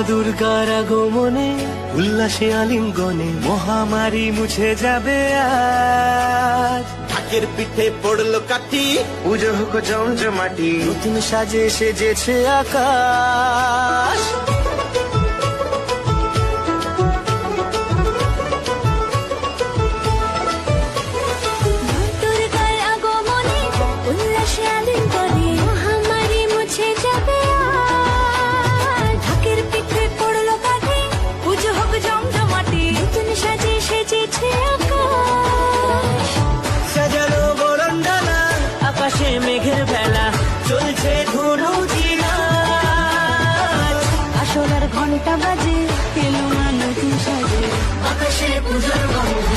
দুর্গার আগমনে উল্লাসে আলিঙ্গনে মহামারী মুছে যাবে আজ। ঢাকের পিঠে পড়লো কাঠি, পুজো হোক জমজমাটি, নতুন সাজে সেজেছে আকাশ। দুর্গার আগমনে উল্লাসে আলিঙ্গনে মহামারী মুছে যাবে আজ। ঢাকের পিঠে পড়লো কাঠি, পুজো হোক জমজমাটি, নতুন সাজে সেজেছে আকাশ। সাজানো বরণডালা, আকাশে মেঘের ভেলা, চলছে ধুনুচি নাচ। আসলার ঘন্টা বাজে, এলো না নতুন সাজে, আকাশে পুজোর গন্ধ।